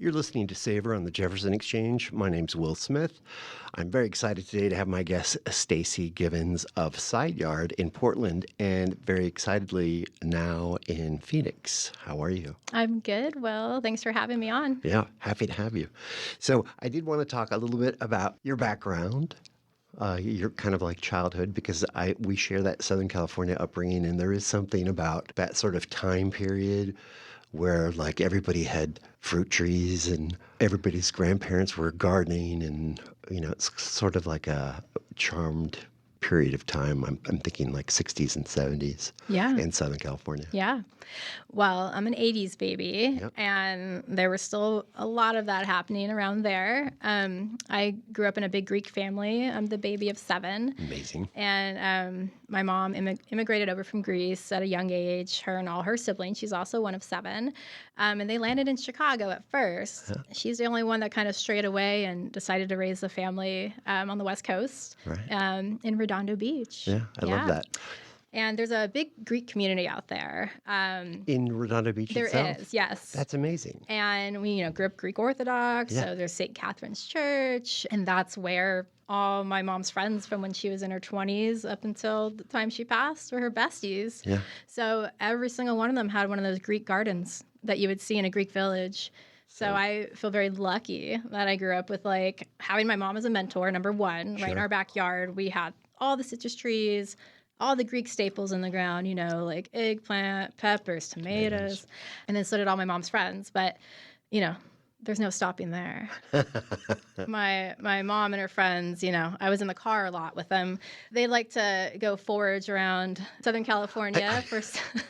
You're listening to Savor on the Jefferson Exchange. My name's Will Smith. I'm very excited today to have my guest, Stacey Givens of Side Yard in Portland, and very excitedly now in Phoenix. How are you? I'm good, Will. Thanks for having me on. Yeah, happy to have you. So I did want to talk a little bit about your background, your kind of like childhood, because we share that Southern California upbringing, and there is something about that sort of time period where like everybody had fruit trees and everybody's grandparents were gardening, and it's sort of like a charmed period of time. I'm thinking like 60s and 70s in Southern California. Yeah. Well, I'm an 80s baby, Yep. and there was still a lot of that happening around there. I grew up in a big Greek family. I'm the baby of 7. Amazing. And my mom immigrated over from Greece at a young age, her and all her siblings. She's also one of 7. And they landed in Chicago at first. Huh. She's the only one that kind of strayed away and decided to raise the family on the West Coast, Right. in Redondo Beach. Yeah, I love that. And there's a big Greek community out there. In Redondo Beach There itself? is, yes. That's amazing. And we, grew up Greek Orthodox, Yeah. so there's St. Catherine's Church, and that's where all my mom's friends from when she was in her 20s up until the time she passed were her besties. Yeah. So every single one of them had one of those Greek gardens that you would see in a Greek village. So I feel very lucky that I grew up with, having my mom as a mentor, number one. Sure. Right in our backyard, we had all the citrus trees, all the Greek staples in the ground, like eggplant, peppers, tomatoes. And then so did all my mom's friends. But, there's no stopping there. My mom and her friends, I was in the car a lot with them. They like to go forage around Southern California.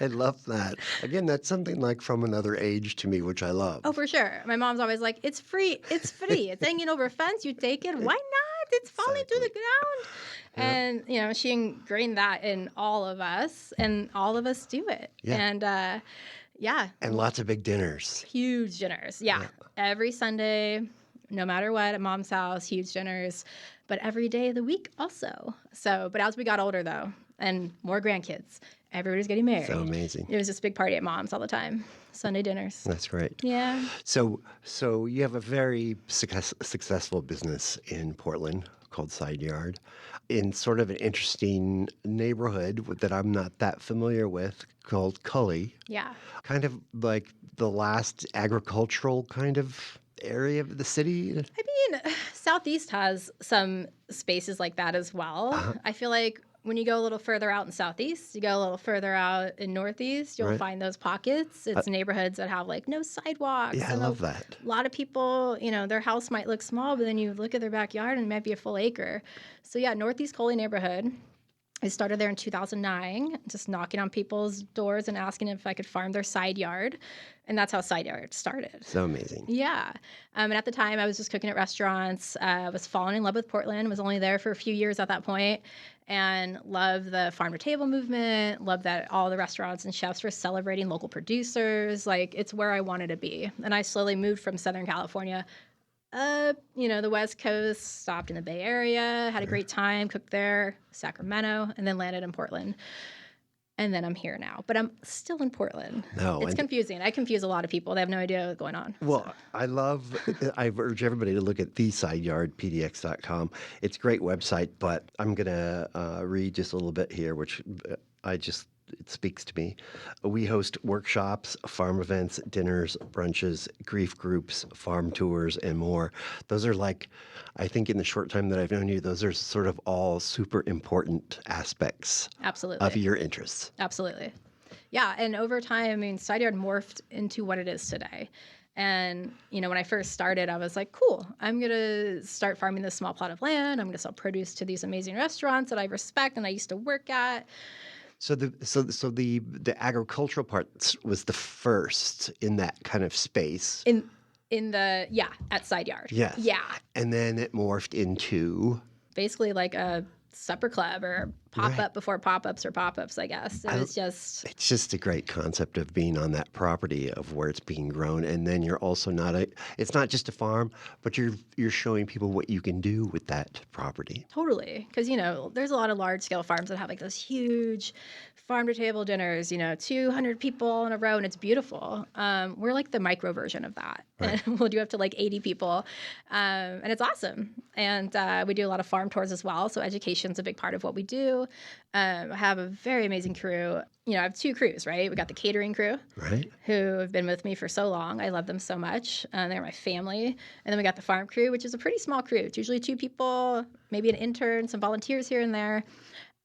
I love that. Again, that's something like from another age to me, which I love. Oh, for sure. My mom's always like, it's free. It's free. It's hanging over a fence. You take it. Why not? It's falling to the ground. Yeah. And, she ingrained that in all of us, and all of us do it. Yeah. And, And lots of big dinners. Huge dinners. Yeah. Every Sunday, no matter what, at Mom's house, huge dinners. But every day of the week also. But as we got older, though, and more grandkids, everybody's getting married. So amazing. It was this big party at Mom's all the time. Sunday dinners. That's great. Yeah. So you have a very successful business in Portland called Side Yard, in sort of an interesting neighborhood that I'm not that familiar with, called Cully. Yeah. Kind of like the last agricultural kind of area of the city. Southeast has some spaces like that as well. Uh-huh. I feel like when you go a little further out in Southeast, you go a little further out in Northeast, you'll find those pockets. It's neighborhoods that have no sidewalks. Yeah, I love that. A lot of people, their house might look small, but then you look at their backyard and it might be a full acre. So yeah, Northeast Coley neighborhood. I started there in 2009, just knocking on people's doors and asking if I could farm their side yard. And that's how Side Yard started. So amazing. Yeah. And at the time, I was just cooking at restaurants. Was falling in love with Portland. Was only there for a few years at that point. And loved the farm-to-table movement. Loved that all the restaurants and chefs were celebrating local producers. It's where I wanted to be. And I slowly moved from Southern California up, the West Coast, stopped in the Bay Area, had a great time, cooked there, Sacramento, and then landed in Portland. And then I'm here now, but I'm still in Portland. No, it's confusing. I confuse a lot of people. They have no idea what's going on. Well, I urge everybody to look at thesideyardpdx.com. It's a great website, but I'm going to read just a little bit here, which it speaks to me. We host workshops, farm events, dinners, brunches, grief groups, farm tours, and more. Those are I think in the short time that I've known you, those are sort of all super important aspects Absolutely. of your interests. Absolutely. Yeah, and over time, Side Yard morphed into what it is today. And, when I first started, I was like, cool, I'm going to start farming this small plot of land. I'm going to sell produce to these amazing restaurants that I respect and I used to work at. So the agricultural part was the first in that kind of space. At Side Yard. Yes. Yeah. And then it morphed into basically like a supper club or pop Right. up before pop-ups or pop-ups, I guess. It I was just It's just a great concept of being on that property of where it's being grown, and then you're also not a it's not just a farm, but you're showing people what you can do with that property. totally, because there's a lot of large-scale farms that have like those huge farm-to-table dinners, 200 people in a row, and it's beautiful. We're like the micro version of that, Right. and we'll do up to like 80 people, and it's awesome. And we do a lot of farm tours as well, so education's a big part of what we do. I have a very amazing crew. I have two crews, right? We got the catering crew, Right? who have been with me for so long. I love them so much. They're my family. And then we got the farm crew, which is a pretty small crew. It's usually 2 people, maybe an intern, some volunteers here and there.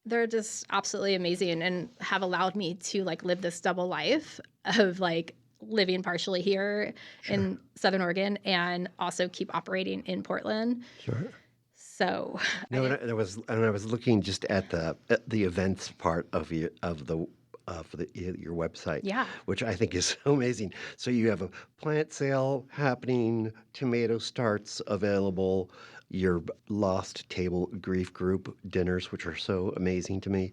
They're just absolutely amazing and have allowed me to like live this double life of like living partially here in Southern Oregon and also keep operating in Portland. Sure. So No, and I was looking just at the events part of your your website, Yeah. which I think is so amazing. So you have a plant sale happening, tomato starts available, your lost table grief group dinners, which are so amazing to me.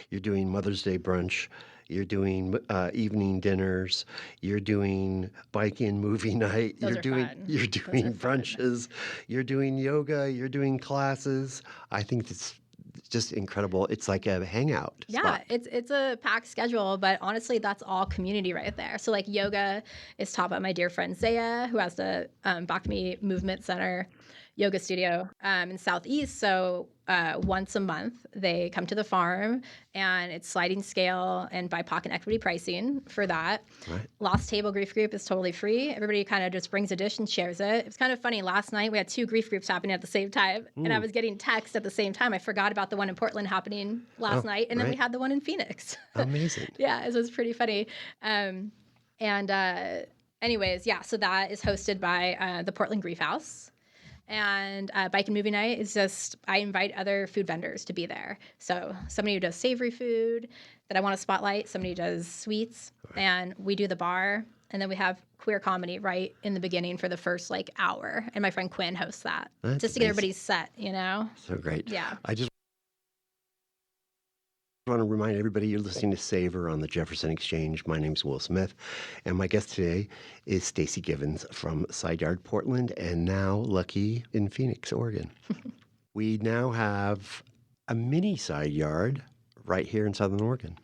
You're doing Mother's Day brunch. You're doing evening dinners. You're doing bike-in movie night. Those are fun. You're Those doing are fun. brunches. You're doing yoga. You're doing classes. I think it's just incredible. It's like a hangout Yeah, spot. it's a packed schedule, but honestly, that's all community right there. So like yoga is taught by my dear friend Zaya, who has the Bhakti Movement Center yoga studio in Southeast. So once a month, they come to the farm, and it's sliding scale and BIPOC and equity pricing for that. Right. Lost Table Grief Group is totally free. Everybody kind of just brings a dish and shares it. It was kind of funny. Last night, we had 2 grief groups happening at the same time, and I was getting texts at the same time. I forgot about the one in Portland happening last night, and then we right. had the one in Phoenix. Amazing. Yeah, it was pretty funny. Anyways, yeah, so that is hosted by the Portland Grief House. And Bike and Movie Night is just, I invite other food vendors to be there. So somebody who does savory food that I want to spotlight, somebody who does sweets, and we do the bar. And then we have queer comedy right in the beginning for the first like hour. And my friend Quinn hosts that That's just to get amazing. everybody's set. So great. Yeah. I just want to remind everybody you're listening to Savor on the Jefferson Exchange. My name's Will Smith, and my guest today is Stacey Givens from Side Yard Portland and now Lucky in Phoenix, Oregon. We now have a mini Side Yard right here in Southern Oregon.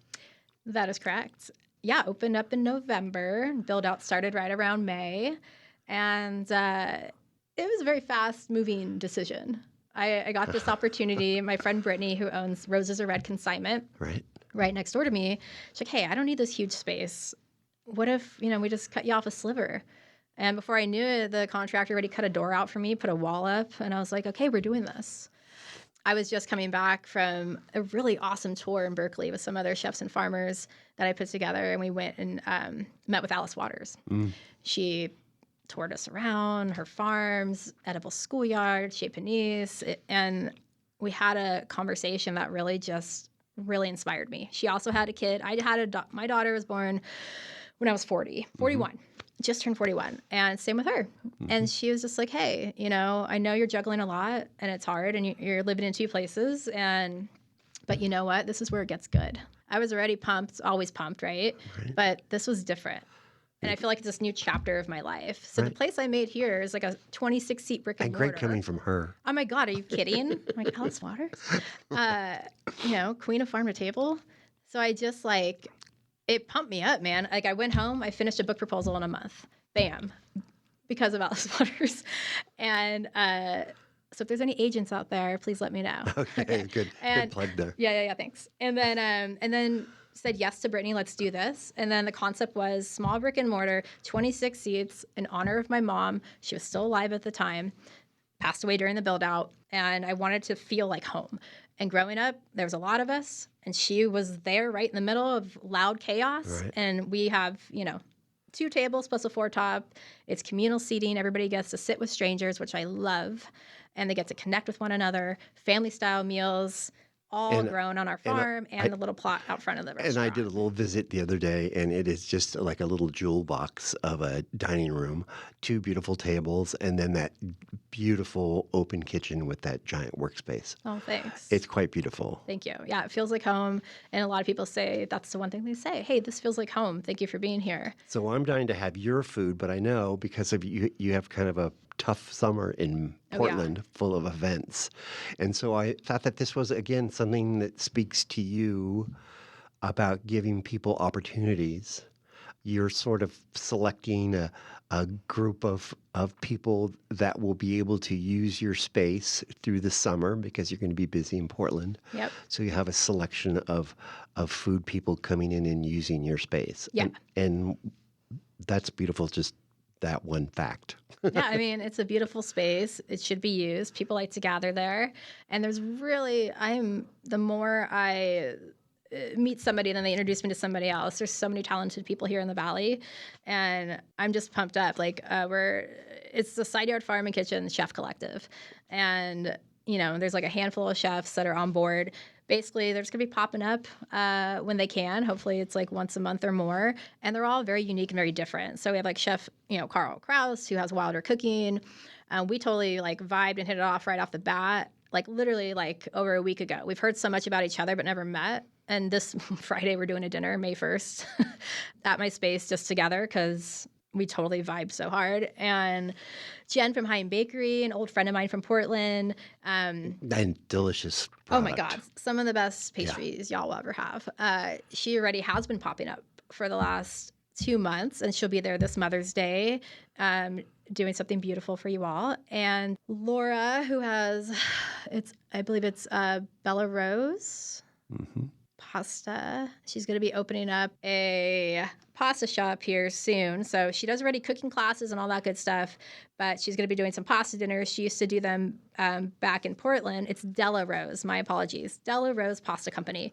That is correct. Yeah, opened up in November. Build out started right around May. And it was a very fast moving decision. I got this opportunity. My friend Brittany, who owns Roses Are Red Consignment, right next door to me, she's like, hey, I don't need this huge space. What if, we just cut you off a sliver? And before I knew it, the contractor already cut a door out for me, put a wall up, and I was like, okay, we're doing this. I was just coming back from a really awesome tour in Berkeley with some other chefs and farmers that I put together, and we went and met with Alice Waters. She toured us around her farms, edible schoolyard, Chez Panisse, and we had a conversation that really inspired me. She also had a kid. My daughter was born when I was 41, just turned 41, and same with her. And she was just like, hey, I know you're juggling a lot and it's hard and you're living in 2 places, but you know what? This is where it gets good. I was already pumped, always pumped, right? But this was different. And I feel like it's this new chapter of my life. So the place I made here is like a 26-seat brick and And mortar. great coming from her. Oh my God, are you kidding? I'm like, Alice Waters? Queen of Farm to Table. So I just it pumped me up, man. Like I went home, I finished a book proposal in a month. Bam. Because of Alice Waters. And so if there's any agents out there, please let me know. Okay, good plug there. Yeah, thanks. And then said yes to Brittany, let's do this. And then the concept was small brick and mortar, 26 seats in honor of my mom. She was still alive at the time, passed away during the build out. And I wanted to feel like home. And growing up, there was a lot of us, and she was there right in the middle of loud chaos. Right. And we have, 2 tables plus a 4-top. It's communal seating. Everybody gets to sit with strangers, which I love. And they get to connect with one another, family style meals, all grown on our and farm and the little plot out front of the and I did a restaurant. little visit the other day, and it is just like a little jewel box of a dining room, two beautiful tables, and then that beautiful open kitchen with that giant workspace. Oh, thanks. It's quite beautiful. Thank you. Yeah, it feels like home. And a lot of people say that's the one thing they say. Hey, this feels like home. Thank you for being here. So I'm dying to have your food, but I know because of you, you have kind of a tough summer in Oh, yeah. Portland full of events. And so I thought that this was, again, something that speaks to you about giving people opportunities. You're sort of selecting a group of people that will be able to use your space through the summer because you're going to be busy in Portland. Yep. So you have a selection of food people coming in and using your space. Yeah. And that's beautiful, just that one fact. Yeah, I mean, it's a beautiful space. It should be used. People like to gather there. And there's really, the more I meet somebody and then they introduce me to somebody else, there's so many talented people here in the Valley. And I'm just pumped up. Like, it's the Side Yard Farm and Kitchen Chef Collective. And, there's like a handful of chefs that are on board. Basically, they're just going to be popping up when they can. Hopefully, it's like once a month or more. And they're all very unique and very different. So we have like Chef, Carl Kraus, who has Wilder Cooking. We totally like vibed and hit it off right off the bat. Like literally like over a week ago. We've heard so much about each other but never met. And this Friday, we're doing a dinner, May 1st, at my space just together because we totally vibed so hard. And Jen from High Bakery, an old friend of mine from Portland. And delicious product. Oh my God, some of the best pastries y'all will ever have. She already has been popping up for the last 2 months, and she'll be there this Mother's Day doing something beautiful for you all. And Laura, who has, I believe it's Bella Rose. Mm-hmm. Pasta. She's going to be opening up a pasta shop here soon. So she does already cooking classes and all that good stuff, but she's going to be doing some pasta dinners. She used to do them back in Portland. It's Della Rose. My apologies. Della Rose Pasta Company.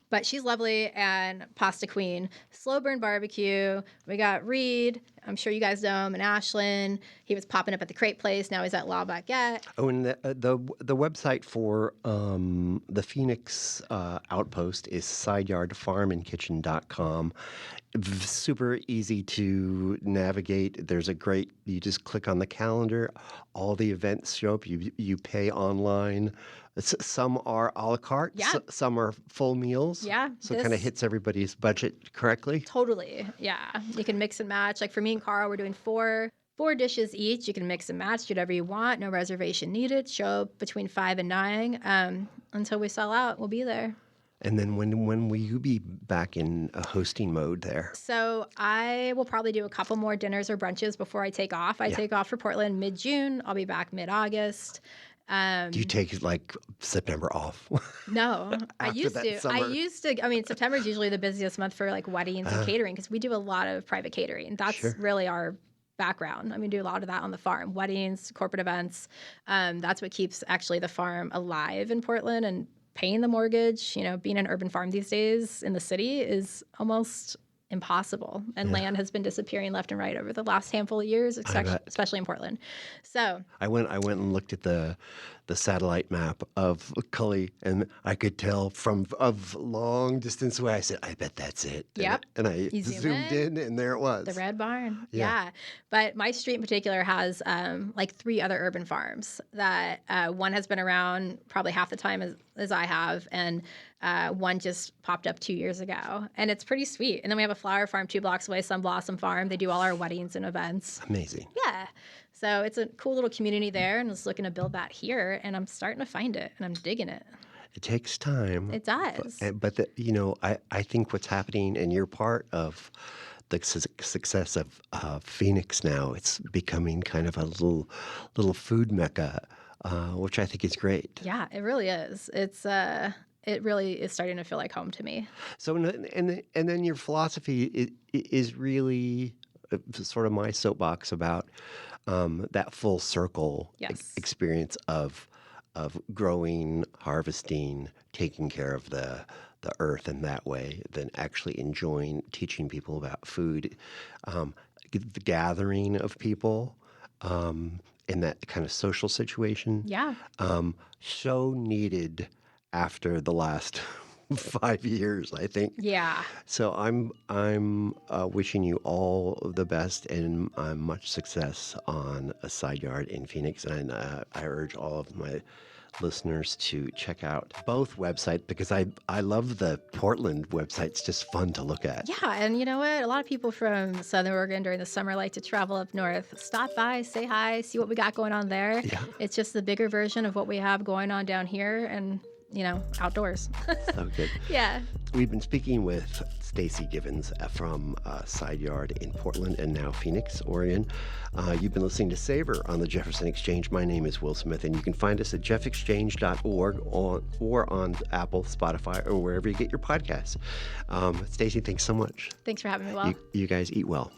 But she's lovely and pasta queen. Slow burn barbecue. We got Reed. I'm sure you guys know him, and Ashlyn. He was popping up at the Crate Place. Now he's at La Baguette. Oh, and the website for the Phoenix Outpost is sideyardfarmandkitchen.com. Super easy to navigate. There's you just click on the calendar. All the events show up. You pay online. Some are a la carte. Yeah. Some are full meals. Yeah. So it kind of hits everybody's budget correctly. Totally. Yeah. You can mix and match. Like for me and Carl, we're doing four dishes each. You can mix and match, do whatever you want. No reservation needed. Show up between 5 and 9. Until we sell out, we'll be there. And then when will you be back in a hosting mode there? So I will probably do a couple more dinners or brunches before I take off. I take off for Portland mid-June. I'll be back mid-August. Do you take like September off? No, I used to. Summer. I mean, September is usually the busiest month for like weddings and catering because we do a lot of private catering. That's really our background. I mean, do a lot of that on the farm, weddings, corporate events. That's what keeps actually the farm alive in Portland and paying the mortgage. Being an urban farm these days in the city is almost impossible. And land has been disappearing left and right over the last handful of years, especially in Portland. So I went and looked at the satellite map of Cully, and I could tell from long distance away. I said, I bet that's it. Yep. And I You zoom zoomed in, and there it was. the Red Barn. Yeah. But my street in particular has like 3 other urban farms that one has been around probably half the time as I have, and one just popped up 2 years ago. And it's pretty sweet. And then we have a flower farm 2 blocks away, Sun Blossom Farm. They do all our weddings and events. Amazing. Yeah. So it's a cool little community there, and I was looking to build that here, and I'm starting to find it, and I'm digging it. It takes time. It does. But I think what's happening, and you're part of the success of Phoenix now. It's becoming kind of a little food mecca, which I think is great. Yeah, it really is. It really is starting to feel like home to me. So, and then your philosophy is really sort of my soapbox about that full circle experience of growing, harvesting, taking care of the earth in that way, then actually enjoying teaching people about food, the gathering of people in that kind of social situation. Yeah. So needed after the last 5 years, I think. Yeah. So I'm wishing you all of the best and much success on a side yard in Phoenix. And I urge all of my listeners to check out both websites because I love the Portland website. It's just fun to look at. Yeah, and you know what? A lot of people from Southern Oregon during the summer like to travel up north. Stop by, say hi, see what we got going on there. Yeah. It's just the bigger version of what we have going on down here and, outdoors. So good. Yeah. We've been speaking with Stacey Givens from Side Yard in Portland and now Phoenix, Oregon. You've been listening to Savor on the Jefferson Exchange. My name is Will Smith, and you can find us at jeffexchange.org or on Apple, Spotify, or wherever you get your podcasts. Stacey, thanks so much. Thanks for having me, Will. You guys eat well.